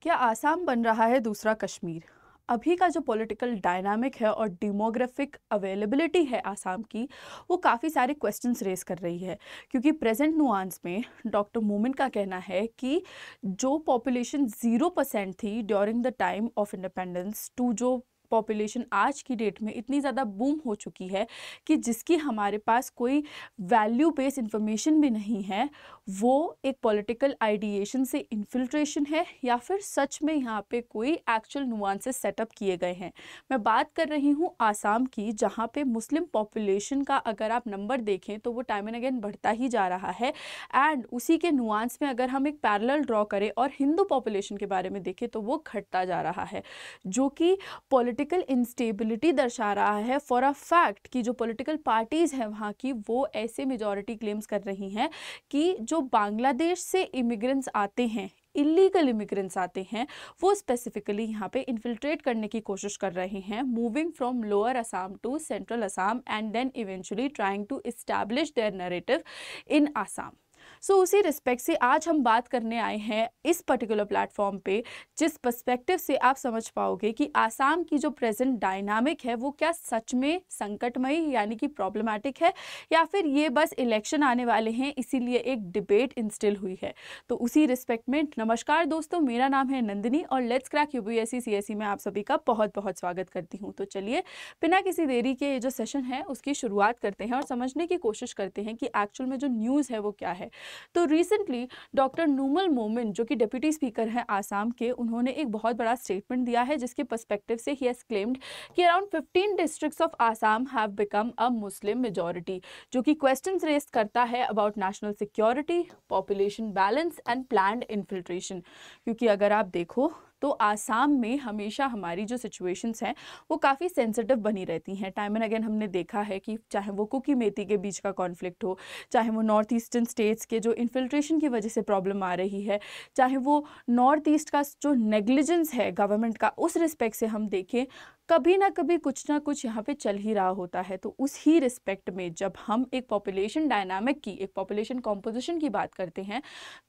क्या आसाम बन रहा है दूसरा कश्मीर? अभी का जो पॉलिटिकल डायनामिक है और डेमोग्राफिक अवेलेबिलिटी है आसाम की, वो काफ़ी सारे क्वेश्चंस रेज कर रही है। क्योंकि प्रेजेंट नुआंस में डॉक्टर मोमिन का कहना है कि जो पॉपुलेशन 0% थी during the time of independence to जो पॉपुलेशन आज की डेट में इतनी ज़्यादा बूम हो चुकी है कि जिसकी हमारे पास कोई वैल्यू बेस्ड इंफॉर्मेशन भी नहीं है, वो एक पॉलिटिकल आइडिएशन से इन्फिल्ट्रेशन है या फिर सच में यहाँ पे कोई एक्चुअल नुआंसेस सेटअप किए गए हैं। मैं बात कर रही हूँ आसाम की, जहाँ पे मुस्लिम पॉपुलेशन का अगर आप नंबर देखें तो वो टाइम एंड अगेन बढ़ता ही जा रहा है। एंड उसी के नुआंस में अगर हम एक पैरेलल ड्रॉ करें और हिंदू पॉपुलेशन के बारे में देखें तो वो घटता जा रहा है, जो कि पॉलिटिकल इंस्टेबिलिटी दर्शा रहा है। फॉर अ फैक्ट कि जो पॉलिटिकल पार्टीज़ हैं वहाँ की, वो ऐसे मेजॉरिटी क्लेम्स कर रही हैं कि जो बांग्लादेश से इमिग्रेंट्स आते हैं, इलीगल इमिग्रेंट्स आते हैं, वो स्पेसिफिकली यहाँ पे इन्फिल्ट्रेट करने की कोशिश कर रहे हैं, moving from lower Assam to central Assam and then eventually trying to establish their narrative in Assam. So उसी रिस्पेक्ट से आज हम बात करने आए हैं इस पर्टिकुलर प्लेटफॉर्म पे, जिस पर्सपेक्टिव से आप समझ पाओगे कि आसाम की जो प्रेजेंट डायनामिक है वो क्या सच में संकटमयी यानी कि प्रॉब्लमैटिक है, या फिर ये बस इलेक्शन आने वाले हैं इसीलिए एक डिबेट इंस्टिल हुई है। तो उसी रिस्पेक्ट में नमस्कार दोस्तों, मेरा नाम है नंदिनी और लेट्स क्रैक यूपीएससी सीएसई में आप सभी का बहुत बहुत स्वागत करती हूँ। तो चलिए बिना किसी देरी के ये जो सेशन है उसकी शुरुआत करते हैं और समझने की कोशिश करते हैं कि एक्चुअल में जो न्यूज़ है वो क्या है। तो रिसेंटली डॉक्टर नूमल मोमिन, जो कि डिप्यूटी स्पीकर हैं आसाम के, उन्होंने एक बहुत बड़ा स्टेटमेंट दिया है जिसके पर्सपेक्टिव से ही हैज क्लेम्ड कि around 15 districts of Assam have become a Muslim majority, जो कि क्वेश्चंस रेज करता है about national security, population balance and planned infiltration. क्योंकि अगर आप देखो तो आसाम में हमेशा हमारी जो सिचुएशंस हैं वो काफ़ी सेंसिटिव बनी रहती हैं। टाइम एंड अगेन हमने देखा है कि चाहे वो कुकी मेती के बीच का कॉन्फ्लिक्ट हो, चाहे वो नॉर्थ ईस्टर्न स्टेट्स के जो इन्फिल्ट्रेशन की वजह से प्रॉब्लम आ रही है, चाहे वो नॉर्थ ईस्ट का जो नेग्लिजेंस है गवर्नमेंट का, उस रिस्पेक्ट से हम देखें, कभी ना कभी कुछ ना कुछ यहाँ पे चल ही रहा होता है। तो उस ही रिस्पेक्ट में जब हम एक पॉपुलेशन डायनामिक की, एक पॉपुलेशन कॉम्पोजिशन की बात करते हैं,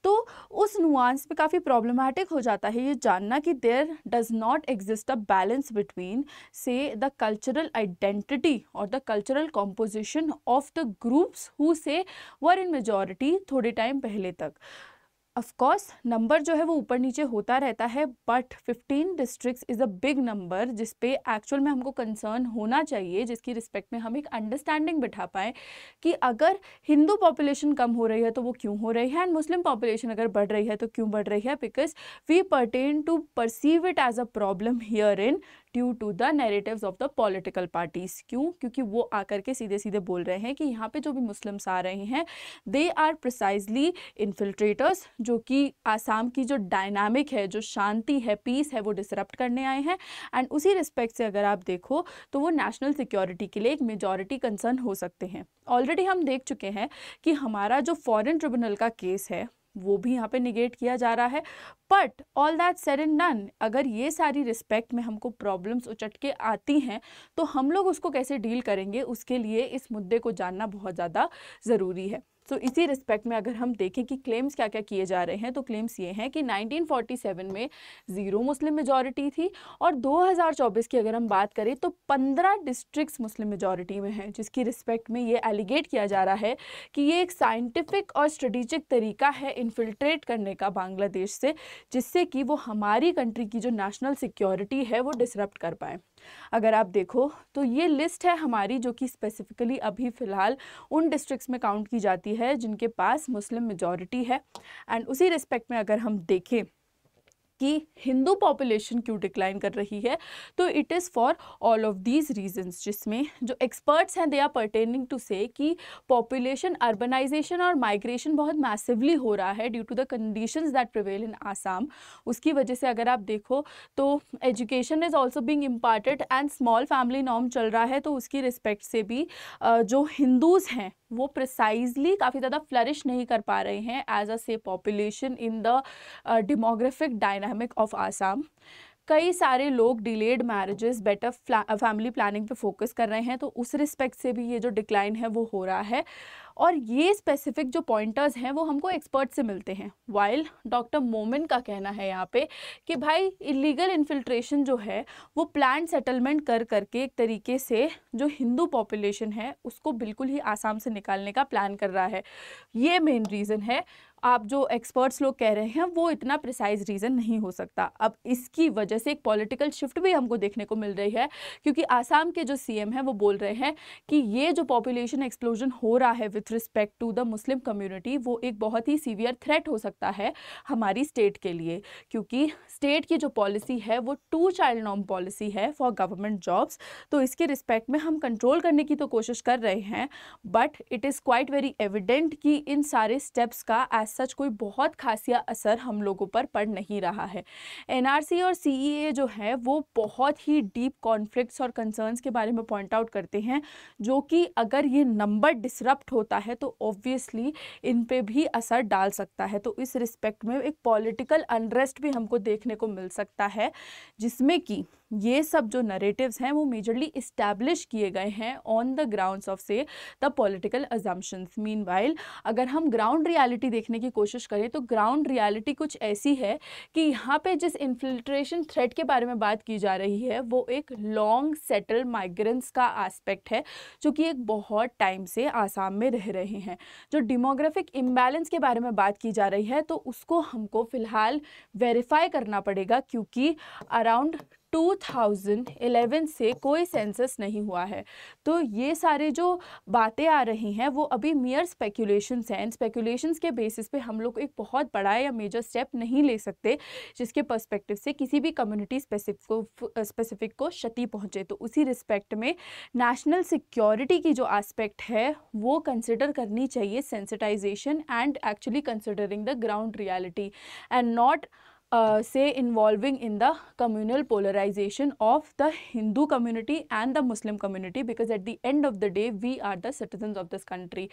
तो उस नुआंस में काफ़ी प्रॉब्लमैटिक हो जाता है ये जानना कि there does not exist a balance between say the cultural identity और the cultural composition of the groups who say were in majority थोड़े टाइम पहले तक। ऑफ कोर्स नंबर जो है वो ऊपर नीचे होता रहता है, but 15 districts is a big number जिस पे एक्चुअल में हमको कंसर्न होना चाहिए, जिसकी रिस्पेक्ट में हम एक अंडरस्टैंडिंग बिठा पाएँ कि अगर हिंदू पॉपुलेशन कम हो रही है तो वो क्यों हो रही है, एंड मुस्लिम पॉपुलेशन अगर बढ़ रही है तो क्यों बढ़ रही है, because we pertain to perceive it as a problem here in due to the narratives of the political parties. क्यों? क्योंकि वो आकर के सीधे सीधे बोल रहे हैं कि यहाँ पे जो भी मुस्लिम्स आ रहे हैं दे आर प्रिसाइजली इन्फिल्ट्रेटर्स, जो कि आसाम की जो डायनामिक है, जो शांति है, पीस है, वो डिसरप्ट करने आए हैं। एंड उसी रिस्पेक्ट से अगर आप देखो तो वो नेशनल सिक्योरिटी के लिए एक मेजॉरिटी कंसर्न हो सकते हैं। ऑलरेडी हम देख चुके हैं कि हमारा जो फॉरेन ट्रिब्यूनल का केस है वो भी यहाँ पे निगेट किया जा रहा है। But all that said and done, अगर ये सारी रिस्पेक्ट में हमको प्रॉब्लम्स उचट के आती हैं तो हम लोग उसको कैसे डील करेंगे, उसके लिए इस मुद्दे को जानना बहुत ज़्यादा ज़रूरी है। तो इसी रिस्पेक्ट में अगर हम देखें कि क्लेम्स क्या क्या किए जा रहे हैं, तो क्लेम्स ये हैं कि 1947 में 0 मुस्लिम मेजॉरिटी थी और 2024 की अगर हम बात करें तो 15 डिस्ट्रिक्ट्स मुस्लिम मेजॉरिटी में हैं, जिसकी रिस्पेक्ट में ये एलिगेट किया जा रहा है कि ये एक साइंटिफिक और स्ट्रेटेजिक तरीका है इन्फिल्ट्रेट करने का बांग्लादेश से, जिससे कि वो हमारी कंट्री की जो नेशनल सिक्योरिटी है वो डिसरप्ट कर पाए। अगर आप देखो तो ये लिस्ट है हमारी, जो कि स्पेसिफिकली अभी फ़िलहाल उन डिस्ट्रिक्ट्स में काउंट की जाती है जिनके पास मुस्लिम मेजॉरिटी है। एंड उसी रिस्पेक्ट में अगर हम देखें कि हिंदू पॉपुलेशन क्यों डिक्लाइन कर रही है, तो it is for all of these reasons, जिसमें जो एक्सपर्ट्स हैं they are pertaining to say कि पॉपुलेशन अर्बनाइजेशन और माइग्रेशन बहुत मैसिवली हो रहा है due to the conditions that prevail in Assam. उसकी वजह से अगर आप देखो तो education is also being imparted and small family norm चल रहा है, तो उसकी रिस्पेक्ट से भी जो हिंदूज़ हैं वो प्रिसाइजली काफ़ी ज़्यादा फ्लरिश नहीं कर पा रहे हैं एज अ से population in the demographic dynamic of Assam. कई सारे लोग delayed marriages, better family planning पे फोकस कर रहे हैं, तो उस रिस्पेक्ट से भी ये जो डिक्लाइन है वो हो रहा है। और ये स्पेसिफिक जो पॉइंटर्स हैं वो हमको एक्सपर्ट से मिलते हैं। वाइल डॉक्टर मोमिन का कहना है यहाँ पे कि भाई इलीगल इन्फिल्ट्रेशन जो है वो प्लान सेटलमेंट कर करके एक तरीके से जो हिंदू पॉपुलेशन है उसको बिल्कुल ही आसाम से निकालने का प्लान कर रहा है। ये मेन रीज़न है। आप जो एक्सपर्ट्स लोग कह रहे हैं वो इतना प्रिसाइज रीज़न नहीं हो सकता। अब इसकी वजह से एक पॉलिटिकल शिफ्ट भी हमको देखने को मिल रही है, क्योंकि आसाम के जो सीएम हैं वो बोल रहे हैं कि ये जो पॉपुलेशन एक्सप्लोजन हो रहा है with respect to the Muslim community वो एक बहुत ही सीवियर थ्रेट हो सकता है हमारी स्टेट के लिए, क्योंकि स्टेट की जो पॉलिसी है वो 2 चाइल्ड नॉर्म पॉलिसी है फॉर गवर्नमेंट जॉब्स। तो इसके रिस्पेक्ट में हम कंट्रोल करने की तो कोशिश कर रहे हैं, but it is quite very evident कि इन सारे स्टेप्स का एज सच कोई बहुत खासिया असर हम लोगों पर पड़ नहीं रहा है। एनआरसी और सीईए जो है वो बहुत ही डीप कॉन्फ्लिक्ट्स और कंसर्न्स के बारे में पॉइंट आउट करते हैं, जो कि अगर ये नंबर डिसरप्ट होता है तो ऑब्वियसली इन पे भी असर डाल सकता है। तो इस रिस्पेक्ट में एक पॉलिटिकल अनरेस्ट भी हमको देखने को मिल सकता है, जिसमें कि ये सब जो नरेटिव्स हैं वो मेजरली इस्टेब्लिश किए गए हैं ऑन द ग्राउंड्स ऑफ से द पॉलिटिकल अजम्पशंस। मीनवाइल अगर हम ग्राउंड रियलिटी देखने की कोशिश करें तो ग्राउंड रियलिटी कुछ ऐसी है कि यहाँ पे जिस इन्फिल्ट्रेशन थ्रेट के बारे में बात की जा रही है वो एक लॉन्ग सेटल माइग्रेंट्स का एस्पेक्ट है, जो कि एक बहुत टाइम से आसाम में रह रहे हैं। जो डेमोग्राफिक इम्बैलेंस के बारे में बात की जा रही है तो उसको हमको फ़िलहाल वेरीफाई करना पड़ेगा, क्योंकि अराउंड 2011 से कोई सेंसस नहीं हुआ है। तो ये सारे जो बातें आ रही हैं वो अभी मियर स्पेकुलेशंस हैं। स्पेकुलेशंस के बेसिस पे हम लोग एक बहुत बड़ा या मेजर स्टेप नहीं ले सकते जिसके पर्सपेक्टिव से किसी भी कम्युनिटी स्पेसिफिक को क्षति पहुंचे। तो उसी रिस्पेक्ट में नेशनल सिक्योरिटी की जो एस्पेक्ट है वो कंसिडर करनी चाहिए, sensitization and actually considering the ground reality and not say involving in the communal polarization of the Hindu community and the Muslim community, because at the end of the day we are the citizens of this country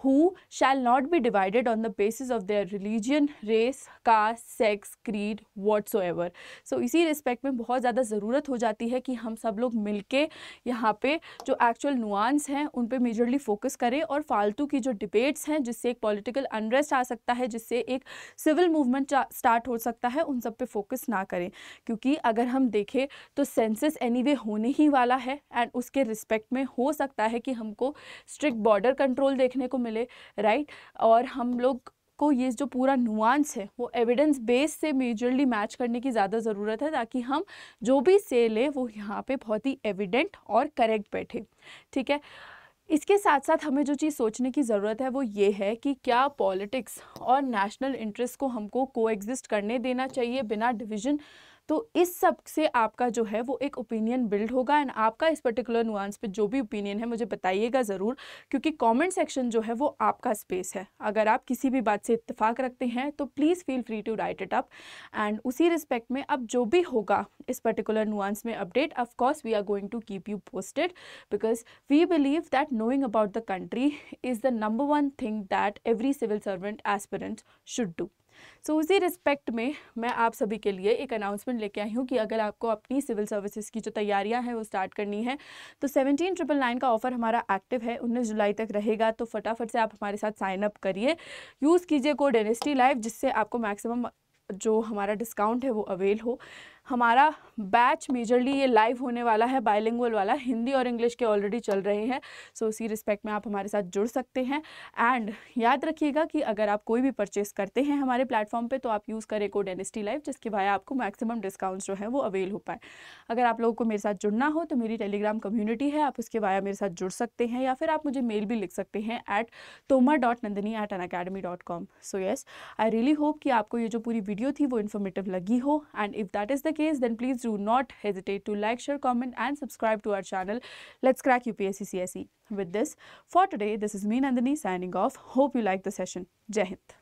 who shall not be divided on the basis of their religion, race, caste, sex, creed, whatsoever. So इसी respect में बहुत ज़्यादा ज़रूरत हो जाती है कि हम सब लोग मिलके यहाँ पे जो एक्चुअल नुआंस हैं उन पे मेजरली फोकस करें, और फालतू की जो डिबेट्स हैं जिससे एक पॉलिटिकल अनरेस्ट आ सकता है, जिससे एक सिविल मूवमेंट स्टार्ट हो सकता है, उन सब पे फोकस ना करें। क्योंकि अगर हम देखें तो सेंसस एनीवे होने ही वाला है एंड उसके रिस्पेक्ट में हो सकता है कि हमको स्ट्रिक्ट बॉर्डर कंट्रोल देखने को मिले, राइट। और हम लोग को ये जो पूरा नुआंस है वो एविडेंस बेस से मेजरली मैच करने की ज़्यादा ज़रूरत है, ताकि हम जो भी से लें वो यहाँ पे बहुत ही एविडेंट और करेक्ट बैठे, ठीक है। इसके साथ साथ हमें जो चीज़ सोचने की ज़रूरत है वो ये है कि क्या पॉलिटिक्स और नेशनल इंटरेस्ट को हमको कोएग्जिस्ट करने देना चाहिए बिना डिवीज़न। तो इस सब से आपका जो है वो एक ओपिनियन बिल्ड होगा, एंड आपका इस पर्टिकुलर नुआंस पे जो भी ओपिनियन है मुझे बताइएगा ज़रूर, क्योंकि कमेंट सेक्शन जो है वो आपका स्पेस है। अगर आप किसी भी बात से इत्तेफाक रखते हैं तो please feel free to write it up, and उसी रिस्पेक्ट में अब जो भी होगा इस पर्टिकुलर नुआंस में update, of course we are going to keep you posted, because we believe that knowing about the country is the number 1 thing that every civil servant aspirant should do. So उसी respect में मैं आप सभी के लिए एक announcement लेके आई हूँ कि अगर आपको अपनी सिविल सर्विसेज की जो तैयारियां हैं वो स्टार्ट करनी है तो 17,999 का ऑफ़र हमारा एक्टिव है, 19 जुलाई तक रहेगा। तो फटाफट से आप हमारे साथ साइन अप करिए, यूज़ कीजिए कोड NST लाइव, जिससे आपको मैक्सिमम जो हमारा डिस्काउंट है वो अवेल हो। हमारा बैच मेजरली ये लाइव होने वाला है, बाइलिंगुअल वाला, हिंदी और इंग्लिश के ऑलरेडी चल रहे हैं। सो उसी रिस्पेक्ट में आप हमारे साथ जुड़ सकते हैं। एंड याद रखिएगा कि अगर आप कोई भी परचेस करते हैं हमारे प्लेटफॉर्म पे तो आप यूज़ करें कोड NST लाइव, जिसके वाया आपको मैक्सिमम डिस्काउंट्स जो है वो अवेल हो पाए। अगर आप लोगों को मेरे साथ जुड़ना हो तो मेरी टेलीग्राम कम्युनिटी है, आप उसके वाया मेरे साथ जुड़ सकते हैं, या फिर आप मुझे मेल भी लिख सकते हैं at tomar.nandini@unacademy.com। So yes, I really hope कि आपको ये जो पूरी वीडियो थी वो इन्फॉर्मेटिव लगी हो, and if that is the case, then please do not hesitate to like, share, comment and subscribe to our channel. Let's crack UPSC CSE. With this, for today, this is me Nandini signing off. Hope you like the session. Jai Hind.